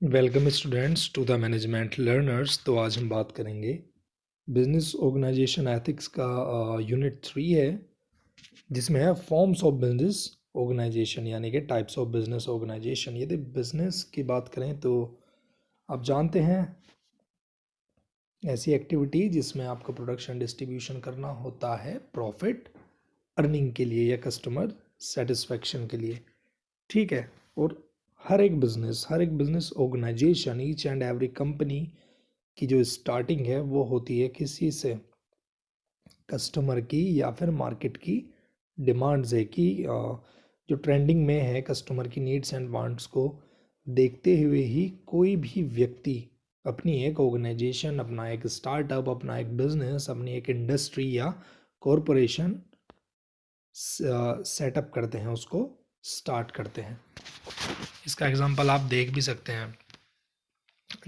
Welcome students to the management learners. तो आज हम बात करेंगे बिजनेस ऑर्गेनाइजेशन एथिक्स का यूनिट 3 है, जिसमें है फॉर्म्स ऑफ बिजनेस ऑर्गेनाइजेशन, यानी कि टाइप्स ऑफ बिजनेस ऑर्गेनाइजेशन। यदि बिजनेस की बात करें तो आप जानते हैं ऐसी एक्टिविटी जिसमें आपका प्रोडक्शन डिस्ट्रीब्यूशन करना होता है प्रॉफिट अर्निंग के लिए या कस्टमर सेटिस्फेक्शन के लिए, ठीक है। और हर एक business organisation, each and every company की जो स्टार्टिंग है वो होती है किसी से, कस्टमर की या फिर मार्केट की डिमांड्स है कि जो ट्रेंडिंग में है कस्टमर की नीड्स एंड वांट्स को देखते हुए ही कोई भी व्यक्ति अपनी एक ऑर्गेनाइजेशन, अपना एक स्टार्टअप, अपना एक बिजनेस, अपनी एक इंडस्ट्री या कॉरपोरेशन सेटअप करते हैं, उसको स्टार्ट करते हैं। इसका एग्जांपल आप देख भी सकते हैं।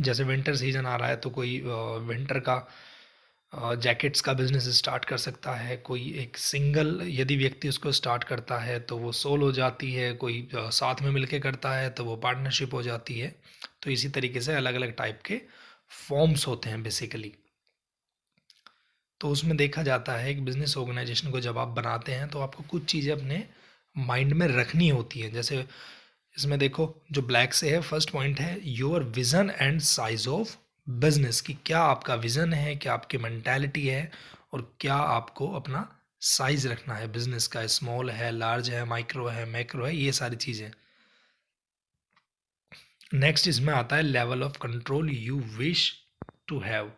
जैसे विंटर सीजन आ रहा है तो कोई विंटर का जैकेट्स का बिजनेस स्टार्ट कर सकता है। कोई एक सिंगल यदि व्यक्ति उसको स्टार्ट करता है तो वो सोल हो जाती है, कोई साथ में मिलके करता है तो वो पार्टनरशिप हो जाती है। तो इसी तरीके से अलग अलग टाइप के फॉर्म्स होते हैं बेसिकली। तो उसमें देखा जाता है एक बिजनेस ऑर्गेनाइजेशन को जब आप बनाते हैं तो आपको कुछ चीज़ें अपने माइंड में रखनी होती हैं। जैसे इसमें देखो, जो ब्लैक से है, फर्स्ट पॉइंट है your vision and size of business, कि क्या आपका विजन है, क्या आपकी मेंटालिटी है, और क्या आपको अपना साइज रखना है बिजनेस का। स्मॉल है, लार्ज है, माइक्रो है, मैक्रो है, ये सारी चीज़ें। नेक्स्ट इसमें आता है level of control you wish to have,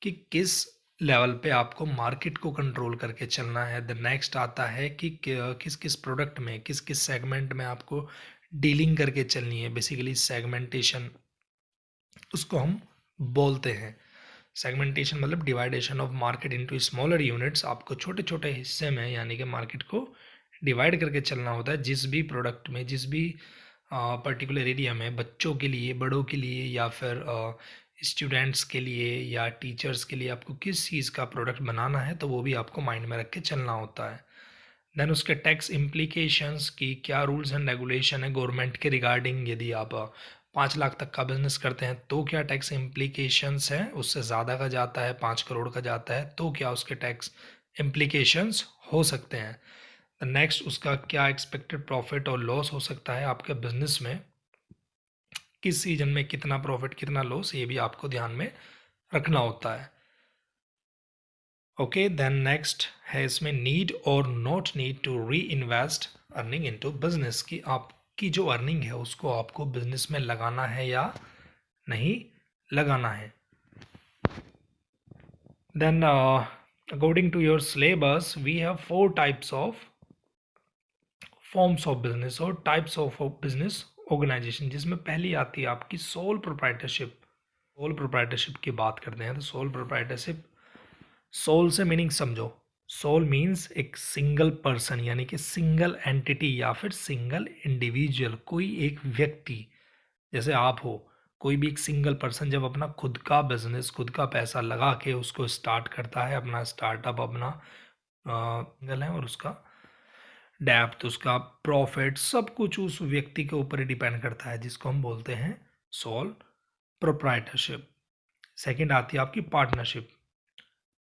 कि किस लेवल पे आपको मार्केट को कंट्रोल करके चलना है। द नेक्स्ट आता है कि किस किस प्रोडक्ट में, किस किस सेगमेंट में आपको डीलिंग करके चलनी है। बेसिकली सेगमेंटेशन उसको हम बोलते हैं। सेगमेंटेशन मतलब dividation of market into smaller units. आपको छोटे छोटे हिस्से में यानी कि मार्केट को डिवाइड करके चलना होता है। जिस भी प्रोडक्ट में, जिस भी पर्टिकुलर एरिया में, बच्चों के लिए, बड़ों के लिए, या फिर स्टूडेंट्स के लिए या टीचर्स के लिए आपको किस चीज़ का प्रोडक्ट बनाना है, तो वो भी आपको माइंड में रख के चलना होता है। देन उसके टैक्स इम्प्लीकेशंस की क्या रूल्स एंड रेगुलेशन है गवर्नमेंट के रिगार्डिंग। यदि आप 5 लाख तक का बिजनेस करते हैं तो क्या टैक्स इम्प्लीकेशंस हैं, उससे ज़्यादा का जाता है, 5 करोड़ का जाता है तो क्या उसके टैक्स इम्प्लीकेशंस हो सकते हैं। नेक्स्ट उसका क्या एक्सपेक्टेड प्रॉफिट और लॉस हो सकता है आपके बिजनेस में, किस सीजन में कितना प्रॉफिट कितना लॉस, ये भी आपको ध्यान में रखना होता है। ओके, देन नेक्स्ट है इसमें नीड और not need to reinvest earning into business, की आपकी जो अर्निंग है उसको आपको बिजनेस में लगाना है या नहीं लगाना है। Then according to your syllabus we have 4 types of forms of business और टाइप्स ऑफ बिजनेस ऑर्गेनाइजेशन, जिसमें पहली आती है आपकी सोल प्रोप्राइटरशिप। सोल प्रोप्राइटरशिप की बात करते हैं तो सोल प्रोप्राइटरशिप, सोल से मीनिंग समझो। सोल मीन्स एक सिंगल पर्सन, यानी कि सिंगल एंटिटी या फिर सिंगल इंडिविजुअल, कोई एक व्यक्ति जैसे आप हो। कोई भी एक सिंगल पर्सन जब अपना खुद का बिजनेस, खुद का पैसा लगा के उसको स्टार्ट करता है, अपना स्टार्टअप, अपना सिंगल है, और उसका डेप्थ, उसका प्रॉफिट, सब कुछ उस व्यक्ति के ऊपर ही डिपेंड करता है, जिसको हम बोलते हैं सोल प्रोप्राइटरशिप। सेकंड आती है आपकी पार्टनरशिप।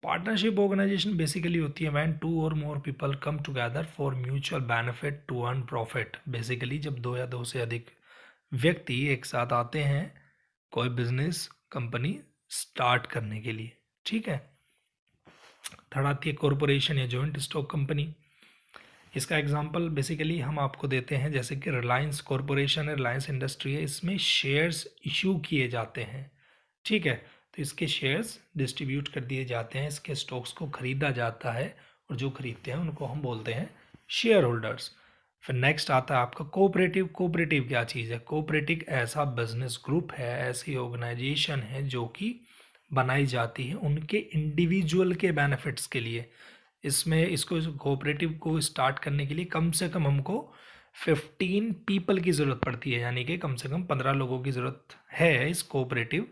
पार्टनरशिप ऑर्गेनाइजेशन बेसिकली होती है व्हेन 2 और more people come together for mutual benefit to earn profit. Basically जब 2 या 2 से अधिक व्यक्ति एक साथ आते हैं कोई बिजनेस कंपनी स्टार्ट करने के लिए, ठीक है। थर्ड आती है कॉरपोरेशन या जॉइंट स्टॉक कंपनी। इसका एग्जांपल बेसिकली हम आपको देते हैं, जैसे कि रिलायंस कॉरपोरेशन है, रिलायंस इंडस्ट्री है, इसमें शेयर्स इशू किए जाते हैं, ठीक है। तो इसके शेयर्स डिस्ट्रीब्यूट कर दिए जाते हैं, इसके स्टॉक्स को खरीदा जाता है, और जो खरीदते हैं उनको हम बोलते हैं शेयर होल्डर्स। फिर नेक्स्ट आता है आपका कोऑपरेटिव। कोऑपरेटिव क्या चीज़ है? कोऑपरेटिव ऐसा बिजनेस ग्रुप है, ऐसी ऑर्गेनाइजेशन है जो कि बनाई जाती है उनके इंडिविजुअल के बेनिफिट्स के लिए। इसमें इसको कोऑपरेटिव को स्टार्ट करने के लिए कम से कम हमको 15 पीपल की ज़रूरत पड़ती है, यानी कि कम से कम 15 लोगों की ज़रूरत है इस कोऑपरेटिव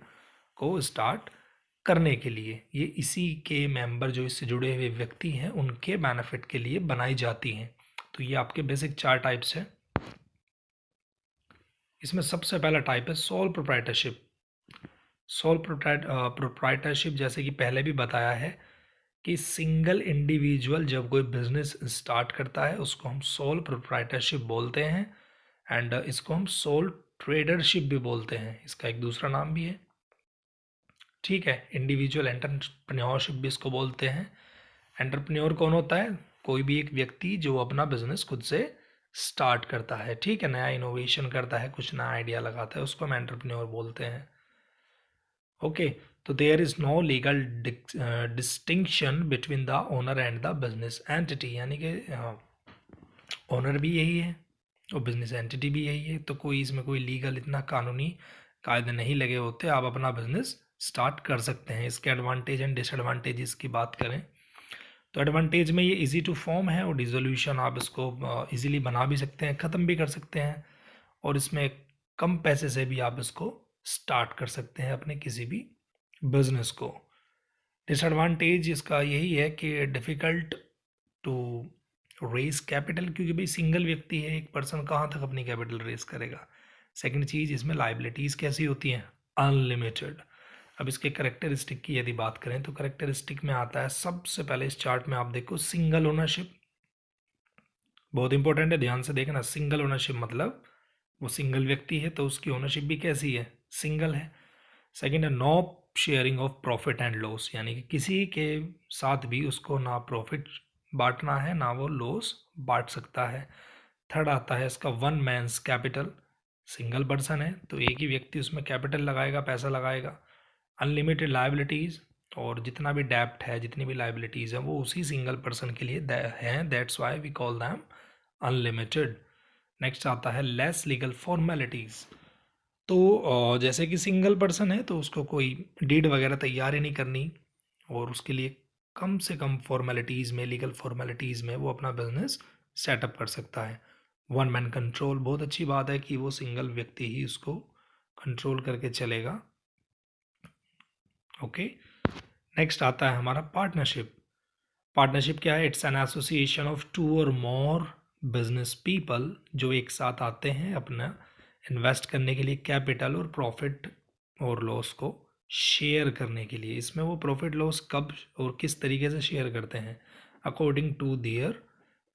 को स्टार्ट करने के लिए। ये इसी के मेंबर, जो इससे जुड़े हुए व्यक्ति हैं, उनके बेनिफिट के लिए बनाई जाती हैं। तो ये आपके बेसिक 4 टाइप्स हैं। इसमें सबसे पहला टाइप है सोल प्रोप्राइटरशिप। सोल प्रोप्राइटरशिप जैसे कि पहले भी बताया है कि सिंगल इंडिविजुअल जब कोई बिजनेस स्टार्ट करता है उसको हम सोल प्रोप्राइटरशिप बोलते हैं, एंड इसको हम सोल ट्रेडरशिप भी बोलते हैं, इसका एक दूसरा नाम भी है। ठीक है, इंडिविजुअल एंटरप्रेन्योरशिप भी इसको बोलते हैं। एंटरप्रेन्योर कौन होता है? कोई भी एक व्यक्ति जो अपना बिजनेस खुद से स्टार्ट करता है, ठीक है, नया इनोवेशन करता है, कुछ नया आइडिया लगाता है, उसको हम एंटरप्रेन्योर बोलते हैं। ओके, तो there is no legal distinction between the owner and the business entity, यानी कि ओनर भी यही है और बिजनेस एंटिटी भी यही है, तो कोई इसमें कोई लीगल इतना कानूनी कायदे नहीं लगे होते, आप अपना बिजनेस स्टार्ट कर सकते हैं। इसके एडवांटेज एंड डिसएडवांटेजेस की बात करें तो एडवांटेज में ये इजी टू फॉर्म है, और डिसोल्यूशन आप इसको इजीली बना भी सकते हैं, ख़त्म भी कर सकते हैं, और इसमें कम पैसे से भी आप इसको स्टार्ट कर सकते हैं अपने किसी भी बिजनेस को। डिसएडवांटेज इसका यही है कि डिफ़िकल्ट टू रेज कैपिटल, क्योंकि भाई सिंगल व्यक्ति है, एक पर्सन कहाँ तक अपनी कैपिटल रेज करेगा। सेकंड चीज़, इसमें लाइबिलिटीज़ कैसी होती हैं? अनलिमिटेड। अब इसके करेक्टरिस्टिक की यदि बात करें तो करेक्टरिस्टिक में आता है सबसे पहले इस चार्ट में आप देखो सिंगल ओनरशिप, बहुत इंपॉर्टेंट है, ध्यान से देखना। सिंगल ओनरशिप मतलब वो सिंगल व्यक्ति है तो उसकी ओनरशिप भी कैसी है? सिंगल है। सेकंड है no sharing of profit and loss, यानी कि किसी के साथ भी उसको ना प्रॉफिट बांटना है ना वो लॉस बांट सकता है। थर्ड आता है इसका one man's capital, single person है तो एक ही व्यक्ति उसमें कैपिटल लगाएगा, पैसा लगाएगा। अनलिमिटेड लाइबिलिटीज़, और जितना भी डेप्ट है, जितनी भी लाइबिलिटीज़ हैं वो उसी सिंगल पर्सन के लिए हैं, that's why we call them unlimited. Next आता है लेस लीगल फॉर्मेलिटीज़। तो जैसे कि सिंगल पर्सन है तो उसको कोई डीड वगैरह तैयार ही नहीं करनी, और उसके लिए कम से कम फॉर्मेलिटीज़ में, लीगल फॉर्मेलिटीज़ में वो अपना बिजनेस सेटअप कर सकता है। वन मैन कंट्रोल, बहुत अच्छी बात है कि वो सिंगल व्यक्ति ही उसको कंट्रोल करके चलेगा। ओके, नेक्स्ट आता है हमारा पार्टनरशिप। पार्टनरशिप क्या है? It's an association of two और मोर बिजनेस पीपल जो एक साथ आते हैं अपना इन्वेस्ट करने के लिए कैपिटल और प्रॉफिट और लॉस को शेयर करने के लिए। इसमें वो प्रॉफिट लॉस कब और किस तरीके से शेयर करते हैं? According to their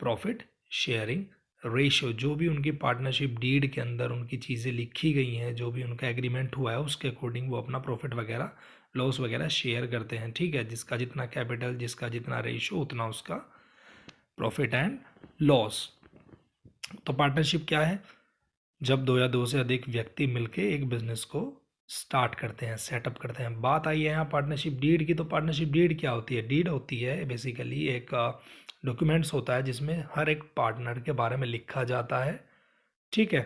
profit sharing ratio, जो भी उनकी पार्टनरशिप डीड के अंदर उनकी चीज़ें लिखी गई हैं, जो भी उनका एग्रीमेंट हुआ है उसके अकॉर्डिंग वो अपना प्रॉफिट वगैरह लॉस वगैरह शेयर करते हैं। ठीक है, जिसका जितना कैपिटल, जिसका जितना रेशियो, उतना उसका प्रॉफिट एंड लॉस। तो पार्टनरशिप क्या है? जब दो या दो से अधिक व्यक्ति मिलके एक बिजनेस को स्टार्ट करते हैं, सेटअप करते हैं। बात आई है यहाँ पार्टनरशिप डीड की, तो पार्टनरशिप डीड क्या होती है? डीड होती है बेसिकली एक डॉक्यूमेंट्स होता है जिसमें हर एक पार्टनर के बारे में लिखा जाता है। ठीक है,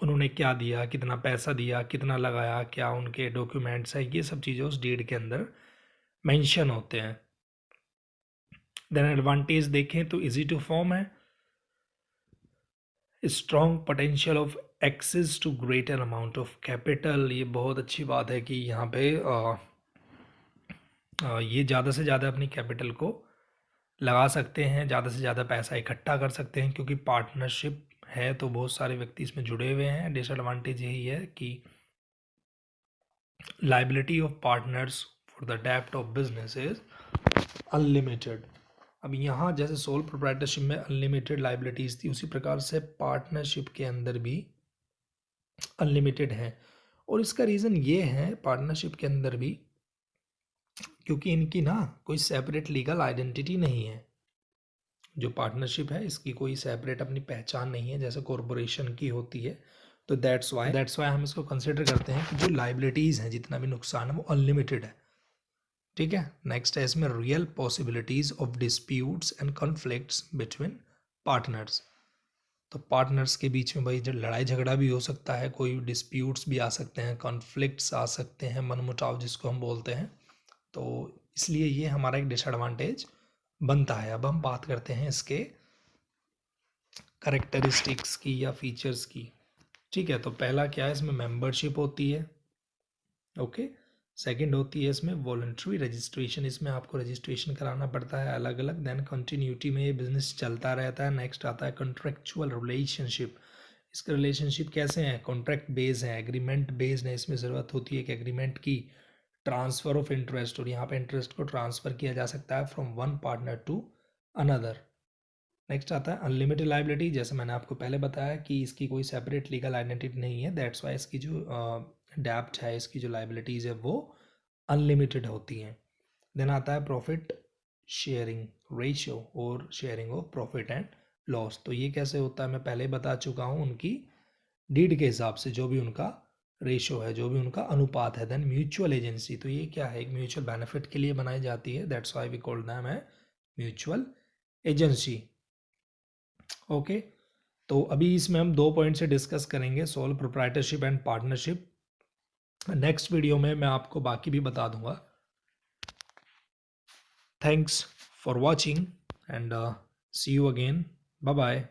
उन्होंने क्या दिया, कितना पैसा दिया, कितना लगाया, क्या उनके डॉक्यूमेंट्स है, ये सब चीज़ें उस डीड के अंदर मेंशन होते हैं। देन एडवांटेज देखें तो इजी टू फॉर्म है, strong potential of access to greater amount of capital. ये बहुत अच्छी बात है कि यहाँ पे ये ज़्यादा से ज़्यादा अपनी कैपिटल को लगा सकते हैं, ज़्यादा से ज़्यादा पैसा इकट्ठा कर सकते हैं, क्योंकि पार्टनरशिप है तो बहुत सारे व्यक्ति इसमें जुड़े हुए हैं। डिसएडवांटेज यही है कि liability of partners for the डेप्ट ऑफ बिजनेस इज अनलिमिटेड। अब यहाँ जैसे सोल प्रोप्राइटरशिप में अनलिमिटेड लाइबिलिटीज़ थी, उसी प्रकार से पार्टनरशिप के अंदर भी अनलिमिटेड है। और इसका रीज़न ये है पार्टनरशिप के अंदर भी, क्योंकि इनकी ना कोई सेपरेट लीगल आइडेंटिटी नहीं है। जो पार्टनरशिप है इसकी कोई सेपरेट अपनी पहचान नहीं है जैसे कॉरपोरेशन की होती है। तो दैट्स वाई हम इसको कंसिडर करते हैं कि जो लाइबिलिटीज़ हैं, जितना भी नुकसान है वो अनलिमिटेड है। ठीक है, नेक्स्ट है इसमें real possibilities of disputes and conflicts between partners. तो पार्टनर्स के बीच में भाई जो लड़ाई झगड़ा भी हो सकता है, कोई डिस्प्यूट्स भी आ सकते हैं, कॉन्फ्लिक्ट्स आ सकते हैं, मनमुटाव जिसको हम बोलते हैं। तो इसलिए ये हमारा एक डिसएडवांटेज बनता है। अब हम बात करते हैं इसके करेक्टरिस्टिक्स की या फीचर्स की। ठीक है, तो पहला क्या है, इसमें मेंबरशिप होती है। ओके, सेकंड होती है इसमें वॉलंटरी रजिस्ट्रेशन, इसमें आपको रजिस्ट्रेशन कराना पड़ता है अलग अलग। देन कंटिन्यूटी में ये बिजनेस चलता रहता है। नेक्स्ट आता है कॉन्ट्रेक्चुअल रिलेशनशिप, इसके रिलेशनशिप कैसे हैं, कॉन्ट्रैक्ट बेस्ड है, एग्रीमेंट बेस्ड है, इसमें ज़रूरत होती है कि एग्रीमेंट की, ट्रांसफ़र ऑफ इंटरेस्ट, और यहाँ पे इंटरेस्ट को ट्रांसफ़र किया जा सकता है from one partner to another. Next आता है अनलिमिटेड लाइबिलिटी, जैसे मैंने आपको पहले बताया कि इसकी कोई सेपरेट लीगल आइडेंटिटी नहीं है, दैट्स वाई इसकी जो डेप्ट है, इसकी जो लाइबिलिटीज़ है वो अनलिमिटेड होती हैं। देन आता है प्रॉफिट शेयरिंग रेशियो और sharing of profit and loss. तो ये कैसे होता है मैं पहले ही बता चुका हूँ, उनकी डीड के हिसाब से जो भी उनका रेशियो है, जो भी उनका अनुपात है। देन म्यूचुअल एजेंसी, तो ये क्या है, एक म्यूचुअल बेनिफिट के लिए बनाई जाती है, that's why we call them है म्यूचुअल एजेंसी। ओके, तो अभी इसमें हम 2 पॉइंट से डिस्कस करेंगे, sole proprietorship and partnership. Next video में मैं आपको बाकी भी बता दूंगा। Thanks for watching and see you again, bye bye.